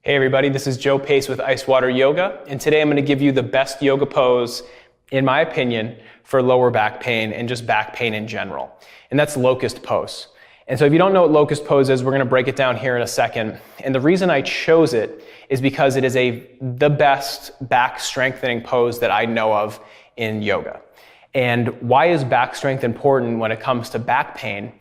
Hey everybody, this is Joe Pace with Icewater Yoga, and today I'm going to give you the best yoga pose, in my opinion, for lower back pain and just back pain in general. And that's Locust Pose. And so if you don't know what Locust Pose is, we're going to break it down here in a second. And the reason I chose it is because it is the best back strengthening pose that I know of in yoga. And why is back strength important when it comes to back pain?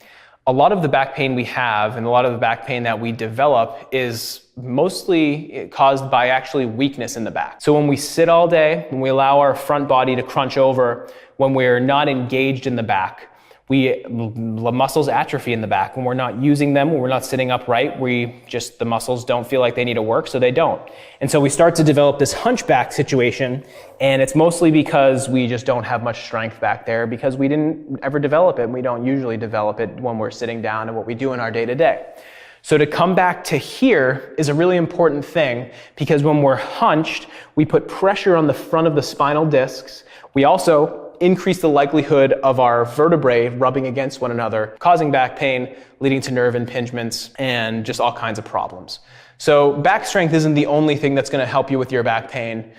A lot of the back pain we have and a lot of the back pain that we develop is mostly caused by actually weakness in the back. So when we sit all day, when we allow our front body to crunch over, when we're not engaged in the back, the muscles atrophy in the back. When we're not using them, when we're not sitting upright, the muscles don't feel like they need to work, so they don't. And so we start to develop this hunchback situation, and it's mostly because we just don't have much strength back there because we didn't ever develop it, and we don't usually develop it when we're sitting down and what we do in our day-to-day. So to come back to here is a really important thing because when we're hunched, we put pressure on the front of the spinal discs. We also increase the likelihood of our vertebrae rubbing against one another, causing back pain, leading to nerve impingements, and just all kinds of problems. So back strength isn't the only thing that's going to help you with your back pain.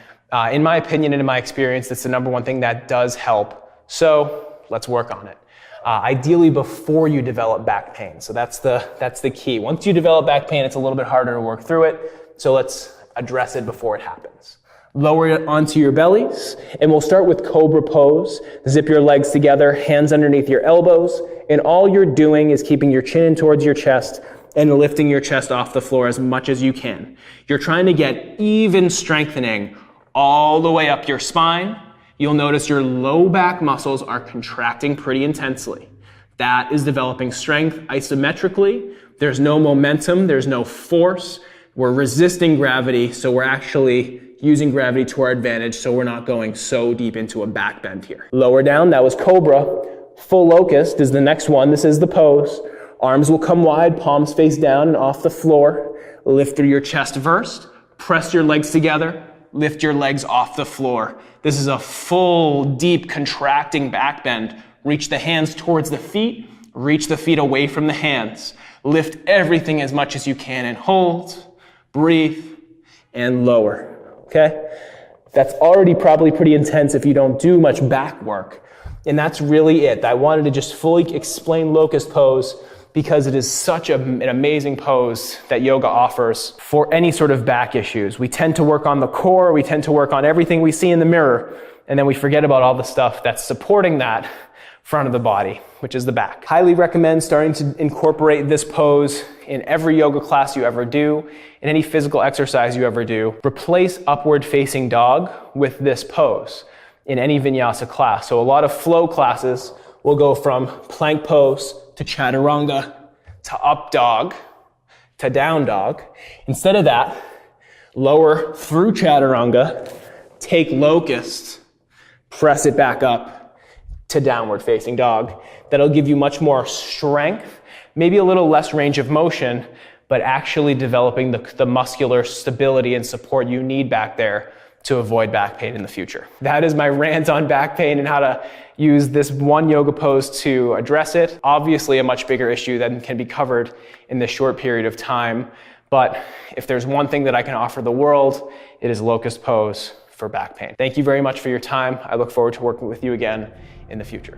In my opinion and in my experience, that's the number one thing that does help. So let's work on it. Ideally before you develop back pain. So that's the key. Once you develop back pain, it's a little bit harder to work through it. So let's address it before it happens. Lower it onto your bellies, and we'll start with Cobra Pose. Zip your legs together, hands underneath your elbows, and all you're doing is keeping your chin in towards your chest and lifting your chest off the floor as much as you can. You're trying to get even strengthening all the way up your spine. You'll notice your low back muscles are contracting pretty intensely. That is developing strength isometrically. There's no momentum, there's no force. We're resisting gravity, so we're actually using gravity to our advantage, so we're not going so deep into a back bend here. Lower down, that was Cobra. Full Locust is the next one. This is the pose. Arms will come wide, palms face down and off the floor. Lift through your chest first. Press your legs together. Lift your legs off the floor. This is a full, deep, contracting back bend. Reach the hands towards the feet. Reach the feet away from the hands. Lift everything as much as you can and hold. Breathe and lower. Okay? That's already probably pretty intense if you don't do much back work. And that's really it. I wanted to just fully explain Locust Pose because it is such an amazing pose that yoga offers for any sort of back issues. We tend to work on the core, we tend to work on everything we see in the mirror, and then we forget about all the stuff that's supporting that front of the body, which is the back. Highly recommend starting to incorporate this pose in every yoga class you ever do, in any physical exercise you ever do. Replace upward facing dog with this pose in any vinyasa class. So a lot of flow classes will go from plank pose to chaturanga to up dog to down dog. Instead of that, lower through chaturanga, take locust, press it back up to downward facing dog. That'll give you much more strength, maybe a little less range of motion, but actually developing the muscular stability and support you need back there to avoid back pain in the future. That is my rant on back pain and how to use this one yoga pose to address it. Obviously a much bigger issue that can be covered in this short period of time, but if there's one thing that I can offer the world, it is Locust Pose for back pain. Thank you very much for your time. I look forward to working with you again in the future.